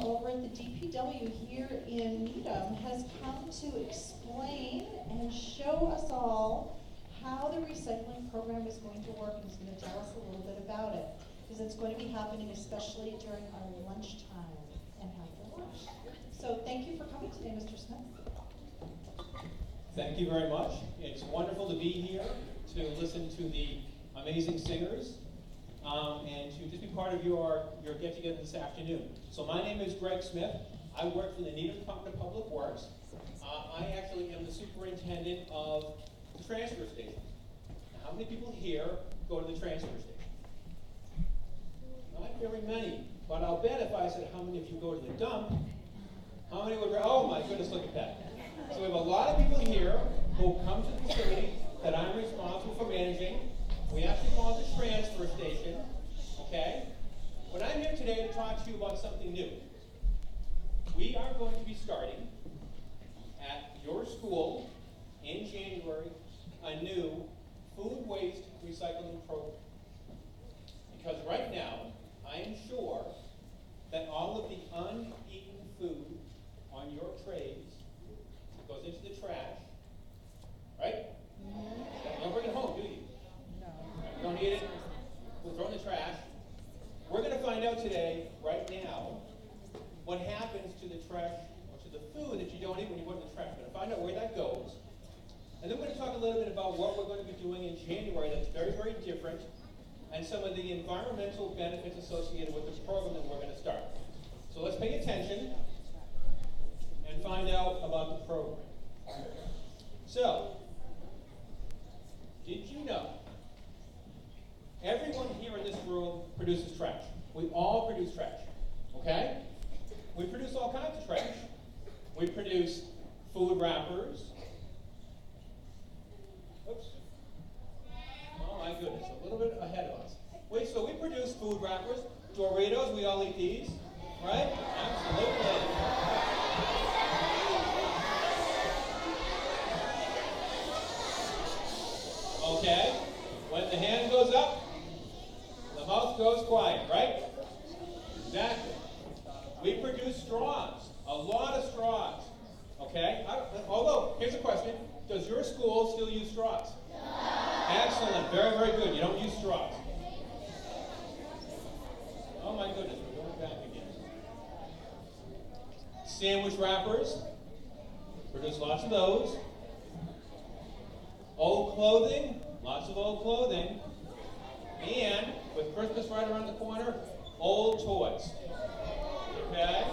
over at the DPW here in Needham has come to explain and show us all how the recycling program is going to work, and he's going to tell us a little bit about it, because it's going to be happening especially during our lunchtime and after lunch. So thank you for coming today, Mr. Smith. Thank you very much. It's wonderful to be here to listen to the amazing singers and to just be part of your get-together this afternoon. So my name is Greg Smith. I work for the Needham Department of Public Works. I actually am the superintendent of the transfer station. Now, how many people here go to the transfer station? Not very many, but I'll bet if I said how many of you go to the dump, how many would, oh my goodness, look at that. So we have a lot of people here who come to the facility that I'm responsible for managing. We actually call it the transfer station, okay? But I'm here today to talk to you about something new. We are going to be starting at your school in January a new food waste recycling program. Because right now, I am sure that all of the uneaten food on your trays goes into the trash, right? You don't bring it home, do you? No. You don't eat it? We'll throw it in the trash. We're going to find out today, right now, what happens to the trash, or to the food that you don't eat when you put it in the trash. We're going to find out where that goes. And then we're going to talk a little bit about what we're going to be doing in January that's very, very different, and some of the environmental benefits associated with the program that we're going to start. So let's pay attention and find out about the program. So, did you know everyone here in this room produces trash? We all produce trash, okay? We produce all kinds of trash. We produce food wrappers. Oops. Oh my goodness, a little bit ahead of us. Wait, so we produce food wrappers, Doritos, we all eat these, right? Absolutely. Okay, when the hand goes up, the mouth goes quiet, right? Exactly. We produce straws, a lot of straws, okay? Although, here's a question, does your school still use straws? Excellent, very, very good. You don't use straws. Oh my goodness, we're going back again. Sandwich wrappers, produce lots of those. Old clothing, lots of old clothing. And, with Christmas right around the corner, old toys. Okay?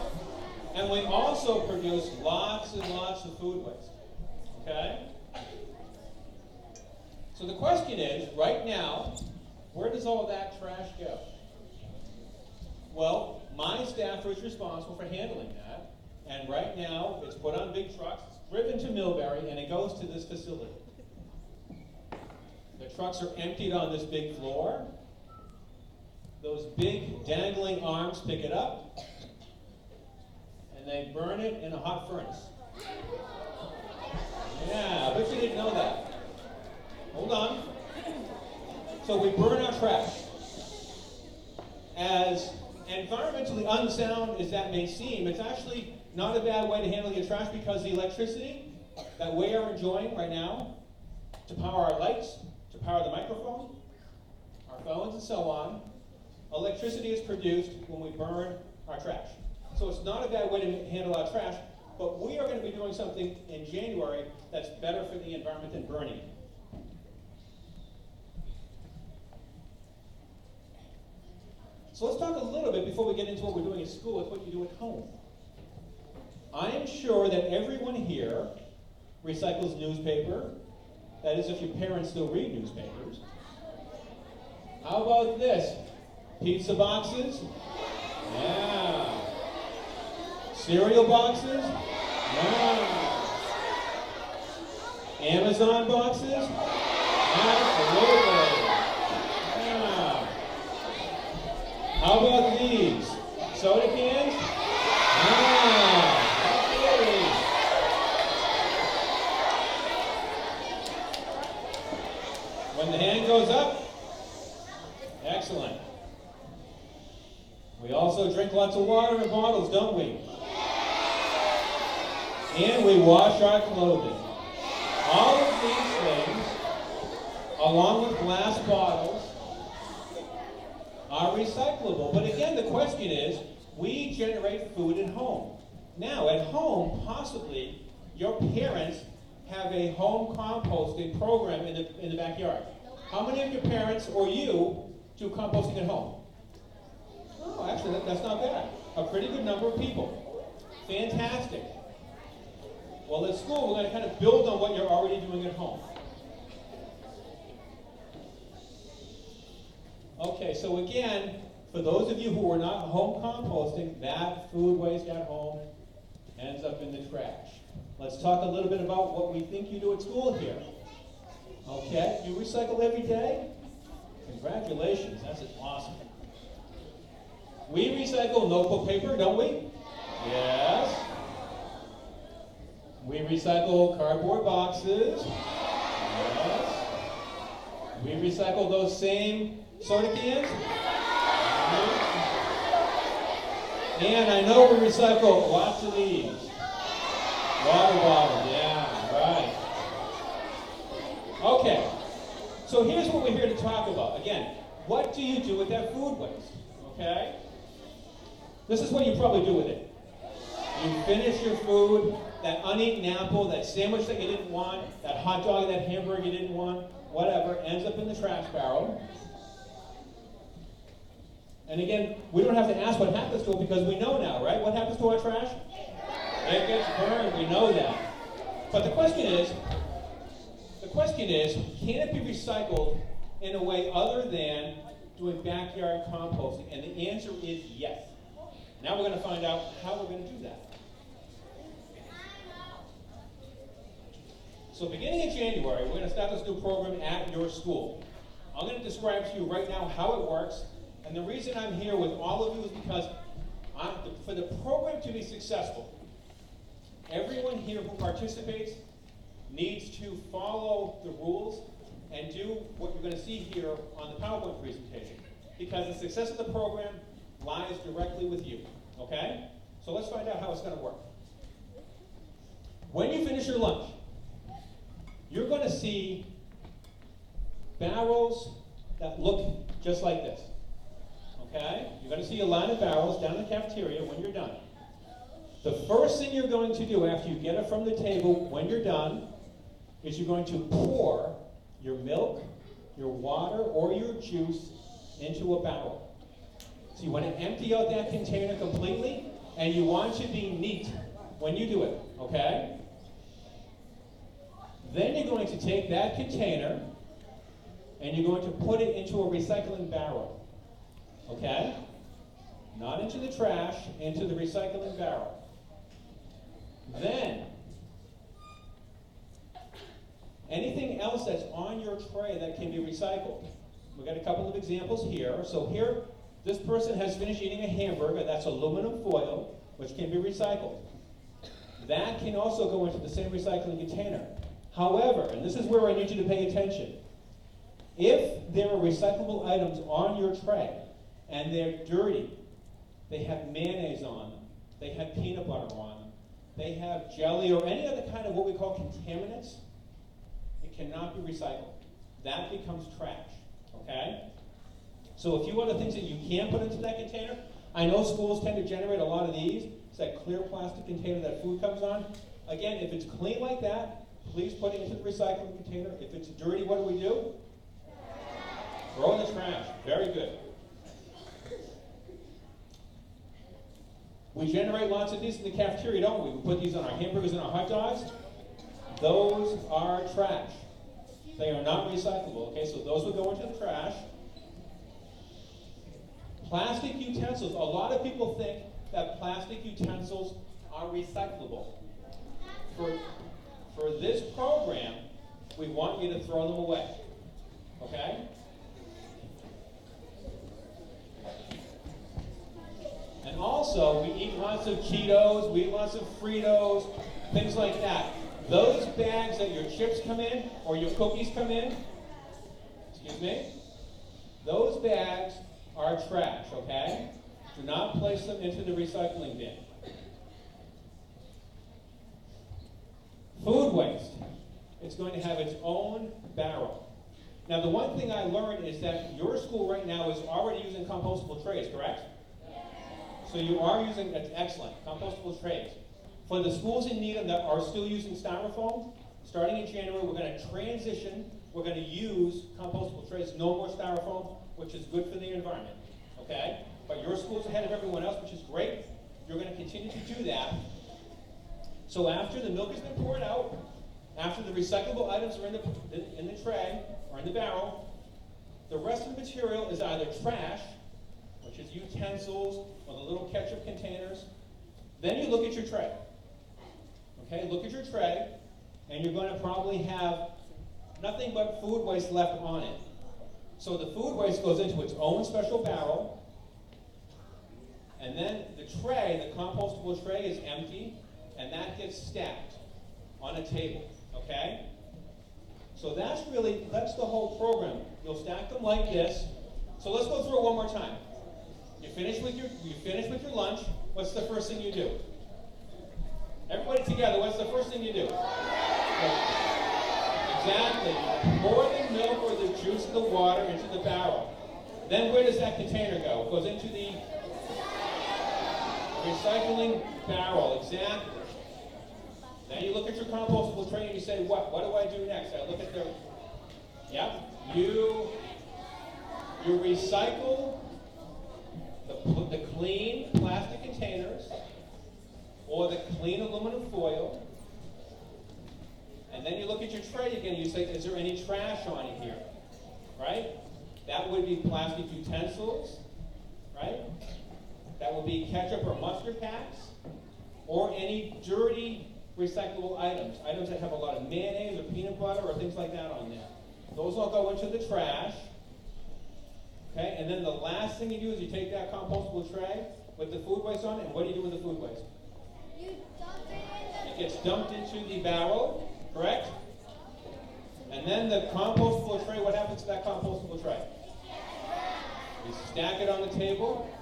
And we also produce lots and lots of food waste. Okay? So the question is, right now, where does all that trash go? Well, my staffer is responsible for handling that. And right now, it's put on big trucks, it's driven to Millbury, and it goes to this facility. The trucks are emptied on this big floor. Those big dangling arms pick it up, and they burn it in a hot furnace. Yeah, I bet you didn't know that. Hold on. So we burn our trash. As environmentally unsound as that may seem, it's actually not a bad way to handle your trash, because the electricity that we are enjoying right now to power our lights, to power the microphone, our phones, and so on, electricity is produced when we burn our trash. So it's not a bad way to handle our trash, but we are going to be doing something in January that's better for the environment than burning. So let's talk a little bit, before we get into what we're doing at school, with what you do at home. I am sure that everyone here recycles newspaper. That is, if your parents still read newspapers. How about this? Pizza boxes? Yeah. Cereal boxes? Yeah. Amazon boxes? Absolutely. Yeah. How about these? Soda cans? Yeah. Absolutely. When the hand goes up, excellent. We also drink lots lots of water in bottles, don't we? And we wash our clothing. All of these things, along with glass bottles, are recyclable. But again, the question is, we generate food at home. Now, at home, possibly, your parents have a home composting program in the backyard. How many of your parents or you do composting at home? Oh, actually, that's not bad. A pretty good number of people. Fantastic. Well, at school, we're going to kind of build on what you're already doing at home. Okay, so again, for those of you who are not home composting, that food waste at home ends up in the trash. Let's talk a little bit about what we think you do at school here. Okay, you recycle every day? Congratulations, that's awesome. We recycle notebook paper, don't we? Yes. We recycle cardboard boxes. Yes. We recycle those same soda cans. And I know we recycle lots of these. Water bottles, yeah, right. Okay, so here's what we're here to talk about. Again, what do you do with that food waste? Okay? This is what you probably do with it. You finish your food, that uneaten apple, that sandwich that you didn't want, that hot dog, that hamburger you didn't want, whatever, ends up in the trash barrel. And again, we don't have to ask what happens to it because we know now, right? What happens to our trash? It gets burned, we know that. But the question is, can it be recycled in a way other than doing backyard composting? And the answer is yes. Now we're going to find out how we're going to do that. So beginning in January, we're going to start this new program at your school. I'm going to describe to you right now how it works. And the reason I'm here with all of you is because for the program to be successful, everyone here who participates needs to follow the rules and do what you're going to see here on the PowerPoint presentation. Because the success of the program lies directly with you. Okay? So let's find out how it's going to work. When you finish your lunch, you're going to see barrels that look just like this. Okay? You're going to see a line of barrels down in the cafeteria when you're done. The first thing you're going to do after you get it from the table when you're done is you're going to pour your milk, your water, or your juice into a barrel. So you want to empty out that container completely, and you want to be neat when you do it, okay? Then you're going to take that container, and you're going to put it into a recycling barrel, okay? Not into the trash, into the recycling barrel. Then, anything else that's on your tray that can be recycled. We've got a couple of examples here. So here, this person has finished eating a hamburger. That's aluminum foil, which can be recycled. That can also go into the same recycling container. However, and this is where I need you to pay attention, if there are recyclable items on your tray and they're dirty, they have mayonnaise on them, they have peanut butter on them, they have jelly or any other kind of what we call contaminants, it cannot be recycled. That becomes trash, okay? So a few other things that you can put into that container. I know schools tend to generate a lot of these. It's that clear plastic container that food comes on. Again, if it's clean like that, please put it into the recycling container. If it's dirty, what do? Throw in the trash. Very good. We generate lots of these in the cafeteria, don't we? We put these on our hamburgers and our hot dogs. Those are trash. They are not recyclable, okay? So those will go into the trash. Plastic utensils. A lot of people think that plastic utensils are recyclable. For this program, we want you to throw them away, okay? And also, we eat lots of Cheetos, we eat lots of Fritos, things like that. Those bags that your chips come in, or your cookies come in, excuse me, those bags are trash, okay? Do not place them into the recycling bin. Food waste. It's going to have its own barrel. Now, the one thing I learned is that your school right now is already using compostable trays, correct? So you are using, that's excellent, compostable trays. For the schools in Needham that are still using styrofoam, starting in January, we're going to transition. We're going to use compostable trays, no more styrofoam, which is good for the environment, okay? But your school's ahead of everyone else, which is great. You're going to continue to do that. So after the milk has been poured out, after the recyclable items are in the tray, or in the barrel, the rest of the material is either trash, which is utensils, or the little ketchup containers. Then you look at your tray. Okay, look at your tray, and you're going to probably have nothing but food waste left on it. So the food waste goes into its own special barrel, and then the tray, the compostable tray, is empty, and that gets stacked on a table, okay? So that's the whole program. You'll stack them like this. So let's go through it one more time. You finish with your lunch, what's the first thing you do? Everybody together, what's the first thing you do? Exactly. Pour the milk or the juice or the water into the barrel. Then where does that container go? It goes into the recycling barrel, exactly. Then you look at your compostable tray and you say, what do I do next? I look at the, yep, you recycle the clean plastic containers or the clean aluminum foil. And then you look at your tray again and you say, is there any trash on it here? Right? That would be plastic utensils, right? That would be ketchup or mustard packs, or any dirty recyclable items. Items that have a lot of mayonnaise or peanut butter or things like that on there. Those all go into the trash. Okay, and then the last thing you do is you take that compostable tray with the food waste on it, and what do you do with the food waste? You dump it in the... It gets dumped into the barrel, correct? And then the compostable tray, what happens to that compostable tray? You stack it on the table,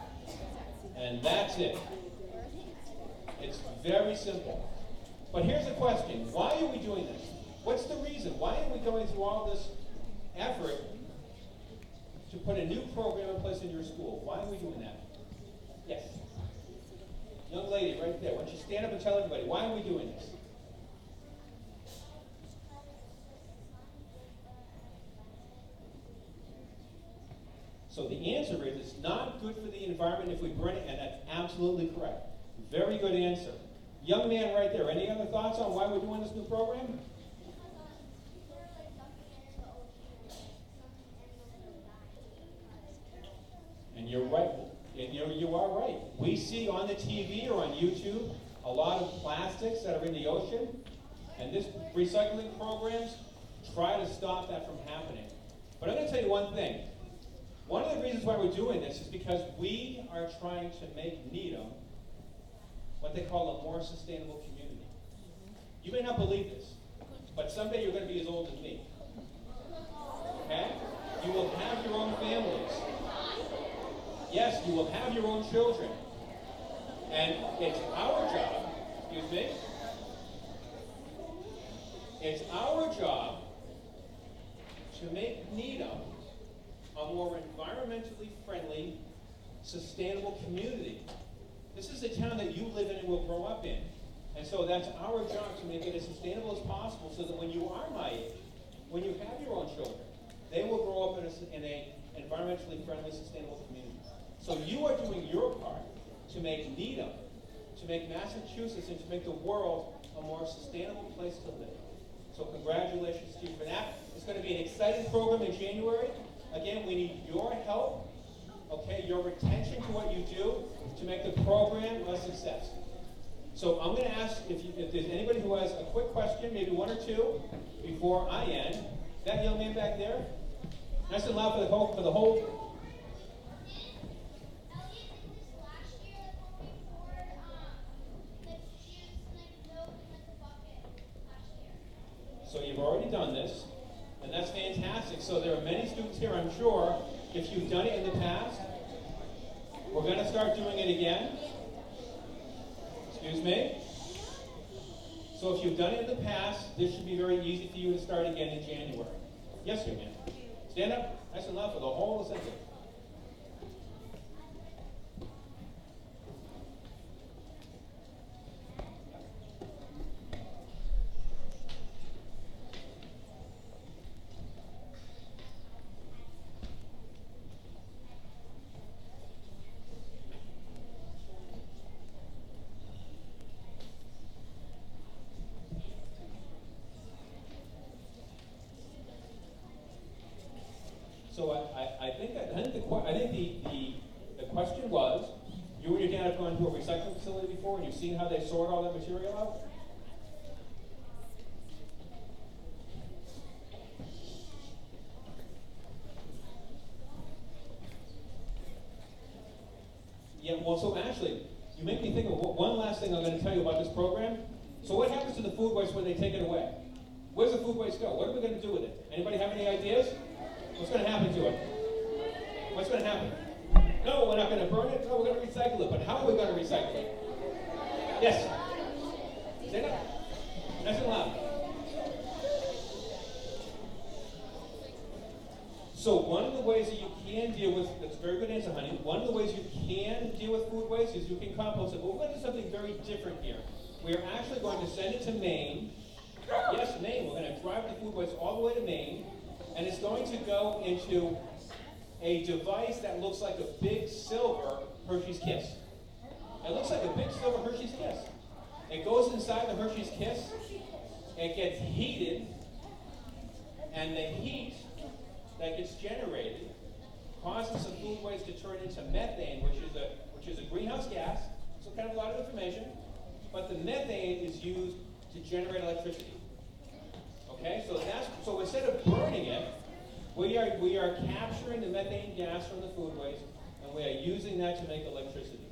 and that's it. It's very simple. But here's the question. Why are we doing this? What's the reason? Why are we going through all this effort to put a new program in place in your school? Why are we doing that? Yes. Young lady right there. Why don't you stand up and tell everybody, why are we doing this? So the answer is it's not good for the environment if we burn it, and that's absolutely correct. Very good answer. Young man right there, any other thoughts on why we're doing this new program? And you're right. And you are right. We see on the TV or on YouTube a lot of plastics that are in the ocean, and this recycling programs try to stop that from happening. But I'm going to tell you one thing. One of the reasons why we're doing this is because we are trying to make Needham what they call a more sustainable community. You may not believe this, but someday you're going to be as old as me. Okay? You will have your own families. Yes, you will have your own children. And it's our job, excuse me, it's our job to make Needham a more environmentally friendly, sustainable community. This is a town that you live in and will grow up in. And so that's our job to make it as sustainable as possible so that when you are my age, when you have your own children, they will grow up in a environmentally friendly, sustainable community. So you are doing your part to make Needham, to make Massachusetts, and to make the world a more sustainable place to live. So congratulations to you for that. It's going to be an exciting program in January. Again, we need your help, okay, your attention to what you do to make the program a success. So I'm going to ask if there's anybody who has a quick question, maybe one or two, before I end. That young man back there, nice and loud for the whole. So you've already done this, and that's fantastic. So there are many students here, I'm sure, if you've done it in the past, we're We're gonna start doing it again. Excuse me. So if you've done it in the past, this should be very easy for you to start again in January. Yes, young man. Stand up, nice and loud for the whole assembly. So I think the question was, you and your dad have gone to a recycling facility before and you've seen how they sort all that material out? Yeah, well, so actually, you make me think of one last thing I'm going to tell you about this program. So what happens to the food waste when they take it away? Where's the food waste go? What are we going to do with it? Anybody have any ideas? What's going to happen to it? What's going to happen? No, we're not going to burn it. No, we're going to recycle it. But how are we going to recycle it? Yes? Say that. Nice and loud. So one of the ways that you can deal with, that's a very good answer, honey. One of the ways you can deal with food waste is you can compost it. But we're going to do something very different here. We're actually going to send it to Maine. Yes, Maine. We're going to drive the food waste all the way to Maine. And it's going to go into a device that looks like a big silver Hershey's Kiss. It looks like a big silver Hershey's Kiss. It goes inside the Hershey's Kiss. It gets heated. And the heat that gets generated causes some food waste to turn into methane, which is a greenhouse gas. So kind of a lot of information. But the methane is used to generate electricity. Okay, so instead of burning it, we are capturing the methane gas from the food waste, and we are using that to make electricity.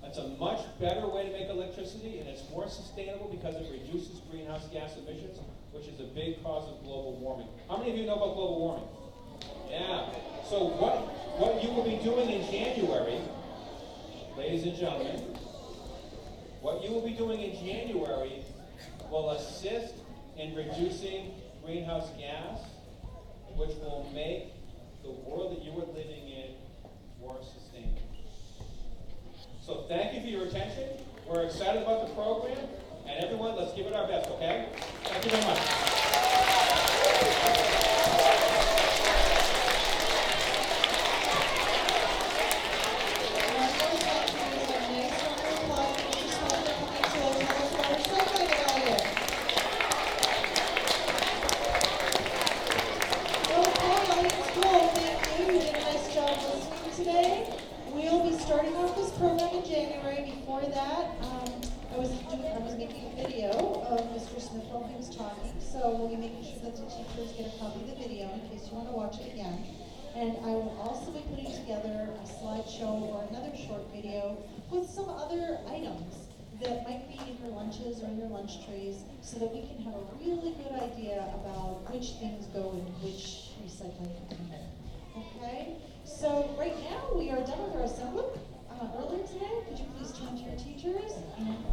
That's a much better way to make electricity, and it's more sustainable because it reduces greenhouse gas emissions, which is a big cause of global warming. How many of you know about global warming? Yeah. So what you will be doing in January, ladies and gentlemen, what you will be doing in January will assist in reducing greenhouse gas, which will make the world that you are living in more sustainable. So thank you for your attention. We're excited about the program, and everyone, let's give it our best, okay? Thank you very much. Starting off this program in January. Before that, I was making a video of Mr. Smith while he was talking. So we'll be making sure that the teachers get a copy of the video in case you want to watch it again. And I will also be putting together a slideshow or another short video with some other items that might be in your lunches or in your lunch trays, so that we can have a really good idea about which things go in which recycling container. Okay? So right now we are done with our assembly. Earlier today, could you please turn to your teachers and